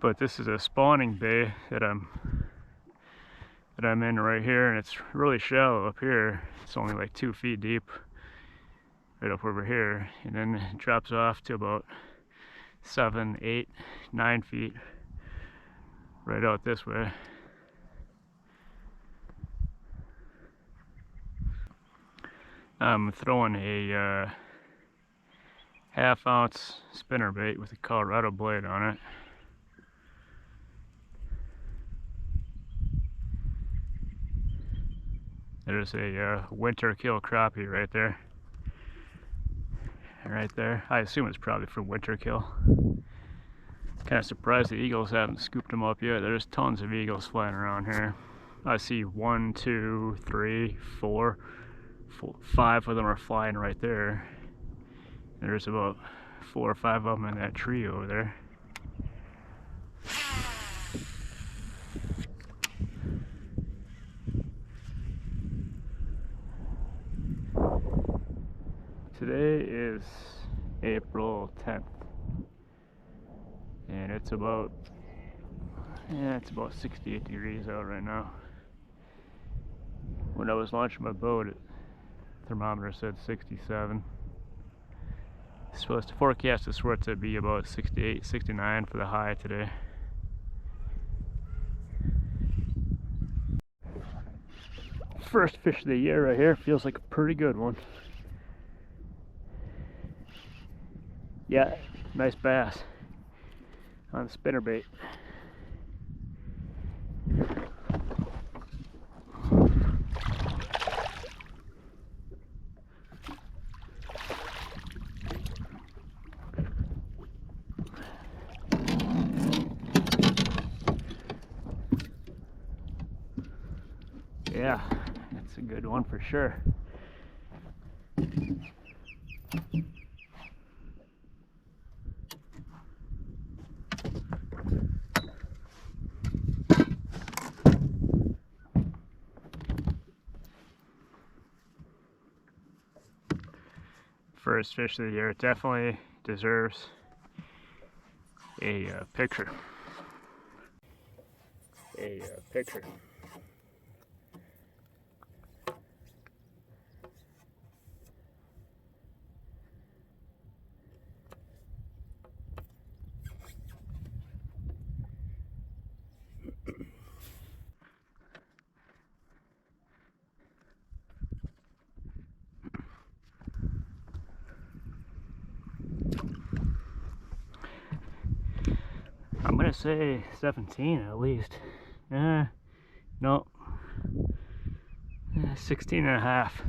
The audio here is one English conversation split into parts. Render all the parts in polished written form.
But this is a spawning bay that I'm in right here, and it's really shallow up here. It's only like 2 feet deep right up over here, and then it drops off to about 7, 8, 9 feet right out this way. I'm throwing a half-ounce spinnerbait with a Colorado blade on it. There's a winter kill crappie right there. Right there. I assume it's probably for winter kill. Kind of surprised the eagles haven't scooped them up yet. There's tons of eagles flying around here. I see 1, 2, 3, 4, 5 of them are flying right there. There's about 4 or 5 of them in that tree over there. Today is April 10th, and it's about 68 degrees out right now. When I was launching my boat, the thermometer said 67. It's supposed to forecast is for it to be about 68, 69 for the high today. First fish of the year right here. Feels like a pretty good one. Yeah, nice bass on the spinnerbait. Yeah, that's a good one for sure. First fish of the year. It definitely deserves a picture. Picture. I'm gonna say 17 at least. No, 16 and a half.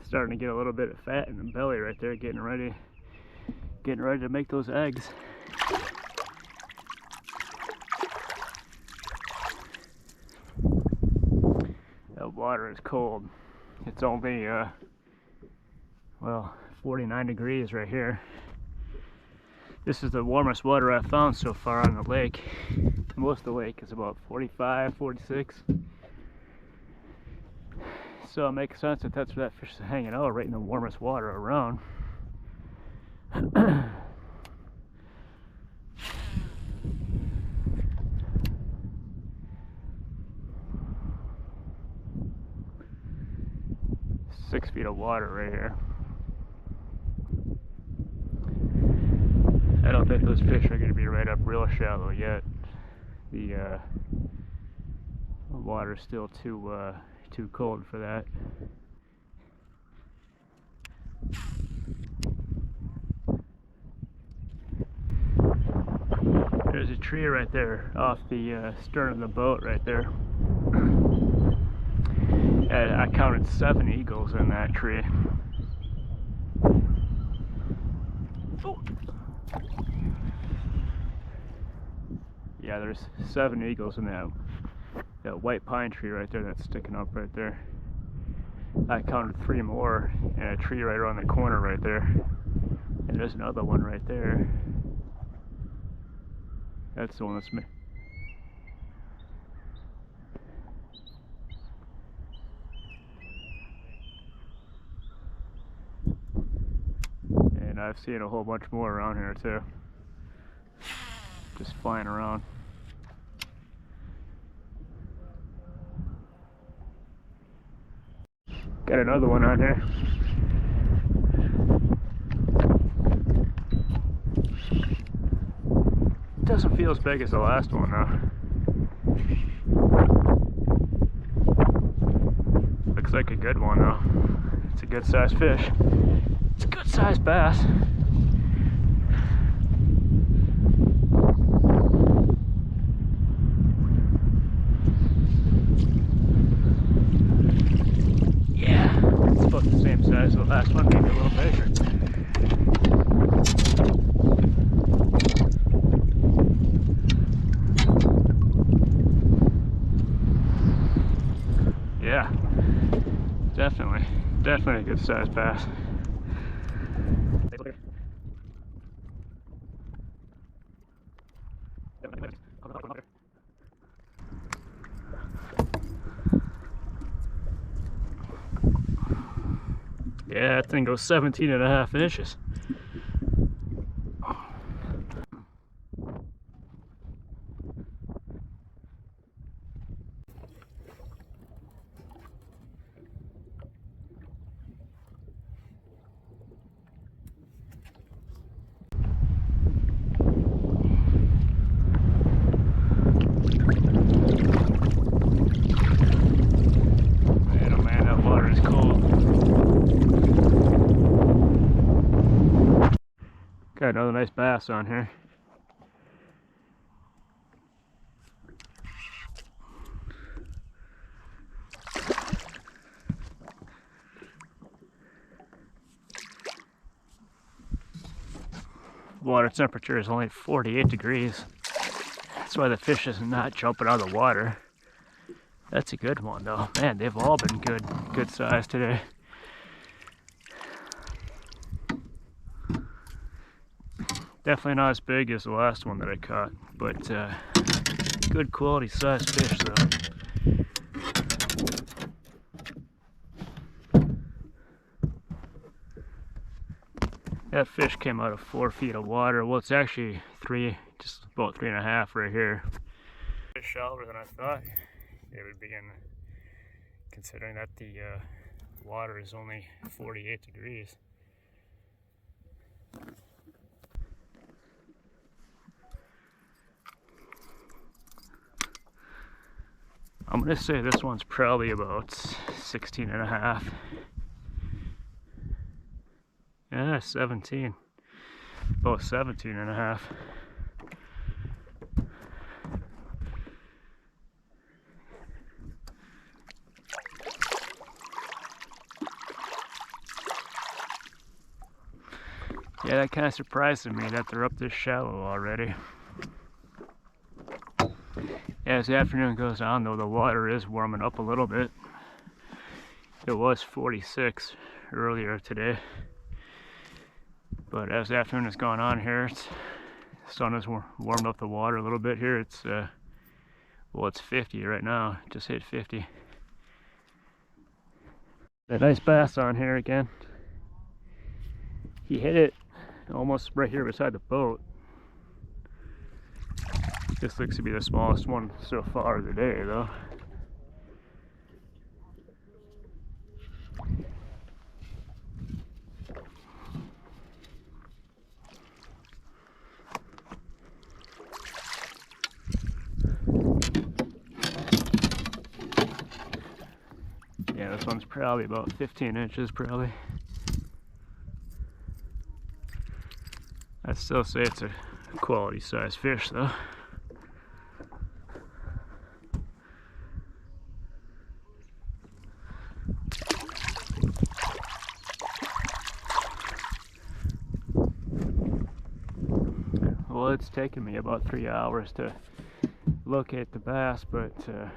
Starting to get a little bit of fat in the belly right there, getting ready to make those eggs. That water is cold. It's only well, 49 degrees right here. This is the warmest water I've found so far on the lake. Most of the lake is about 45, 46. So it makes sense that that's where that fish is hanging out, right in the warmest water around. Six feet of water right here. I don't think those fish are going to be right up real shallow yet. The water's still too cold for that. There's a tree right there off the stern of the boat right there. I counted 7 eagles in that tree. Oh. Yeah, there's 7 eagles in that white pine tree right there that's sticking up right there. I counted 3 more in a tree right around the corner right there. And there's another one right there. That's the one that's me. And I've seen a whole bunch more around here too. Just flying around. Got another one on here. Doesn't feel as big as the last one though. Looks like a good one though. It's a good sized fish. It's a good sized bass. Yeah, it's about the same size as the last one, maybe a little bigger. Yeah, definitely a good sized bass. Yeah, that thing goes 17.5 inches. Got another nice bass on here. Water temperature is only 48 degrees. That's why the fish is not jumping out of the water. That's a good one though. Man, they've all been good size today. Definitely not as big as the last one that I caught, but good quality size fish though. That fish came out of 4 feet of water. Well, it's actually just about 3.5 right here. It's shallower than I thought it would be, considering that the water is only 48 degrees. I'm gonna say this one's probably about 16.5. Yeah, 17. About 17.5. Yeah, that kind of surprised me that they're up this shallow already. As the afternoon goes on though, the water is warming up a little bit. It was 46 earlier today. But as the afternoon has gone on here, the sun has warmed up the water a little bit here. It's, well, it's 50 right now. Just hit 50. A nice bass on here again. He hit it almost right here beside the boat. This looks to be the smallest one so far of the day though. Yeah, this one's probably about 15 inches probably. I'd still say it's a quality size fish though. Well, it's taken me about 3 hours to locate the bass, but I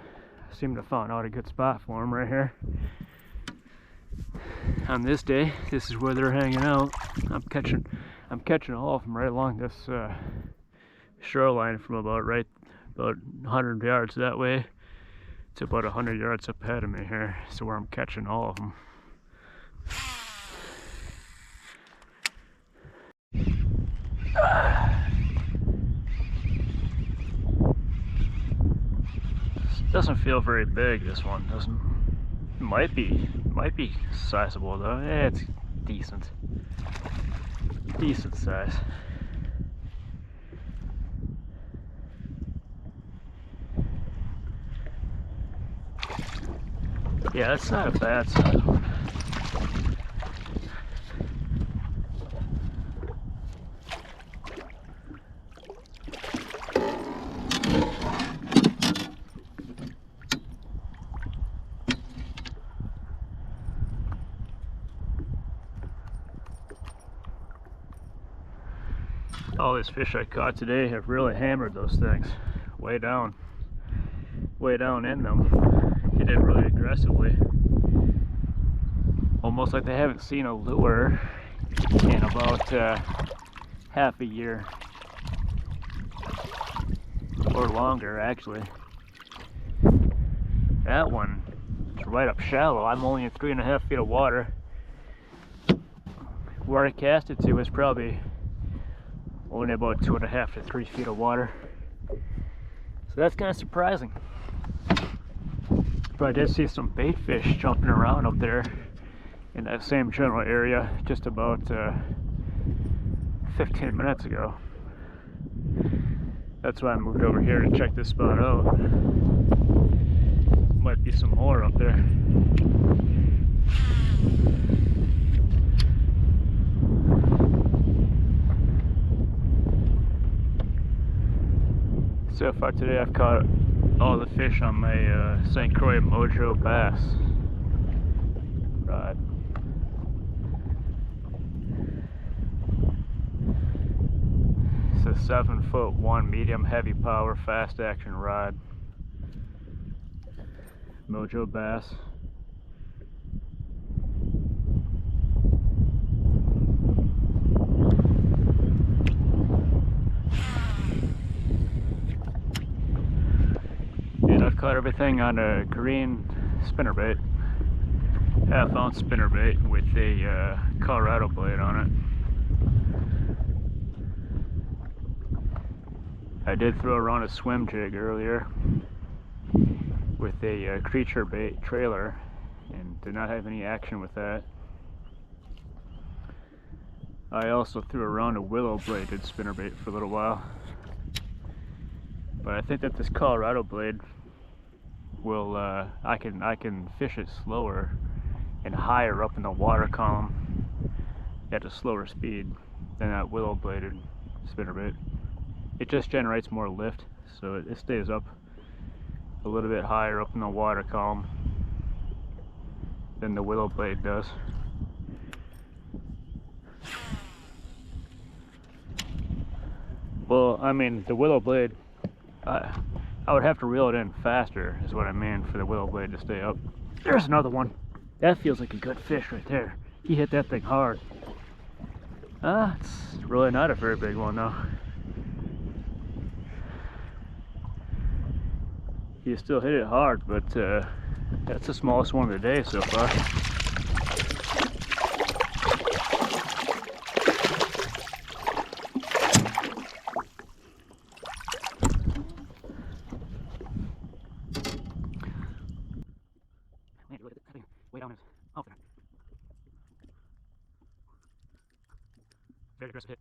seem to have found out a good spot for them right here. On this day, this is where they're hanging out. I'm catching all of them right along this shoreline from about 100 yards that way to about 100 yards up ahead of me here. So where I'm catching all of them. doesn't feel very big, this one doesn't. It might be sizable though. Yeah, it's decent. Decent size. Yeah, that's not a bad size one. All these fish I caught today have really hammered those things way down in them. They did really aggressively, almost like they haven't seen a lure in about half a year or longer, actually. That one is right up shallow. I'm only in 3.5 feet of water. Where I cast it to is probably only about 2.5 to 3 feet of water. So that's kind of surprising. But I did see some bait fish jumping around up there in that same general area just about 15 minutes ago. That's why I moved over here to check this spot out. Might be some more up there. So far today I've caught all the fish on my St. Croix Mojo bass rod. It's a 7'1" medium heavy power fast action rod. Mojo bass. And I've caught everything on a green spinnerbait, 1/2 ounce spinnerbait with a Colorado blade on it. I did throw around a swim jig earlier with a creature bait trailer and did not have any action with that. I also threw around a willow bladed spinnerbait for a little while, but I think that this Colorado blade will I can fish it slower and higher up in the water column at a slower speed than that willow bladed spinnerbait. It just generates more lift, so it stays up a little bit higher up in the water column than the willow blade does. Well, I mean, the willow blade, I would have to reel it in faster, is what I mean, for the willow blade to stay up. There's another one. That feels like a good fish right there. He hit that thing hard. It's really not a very big one though. He still hit it hard, but that's the smallest one of the day so far. Man, look at that thing way down his mouth there. Very aggressive hit.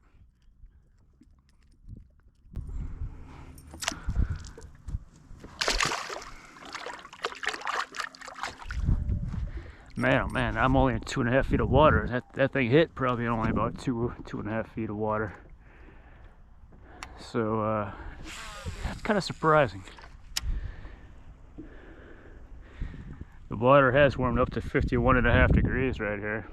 Man, oh man, I'm only in 2.5 feet of water. That thing hit probably only about 2.5 feet of water. So, that's kind of surprising. The water has warmed up to 51.5 degrees right here.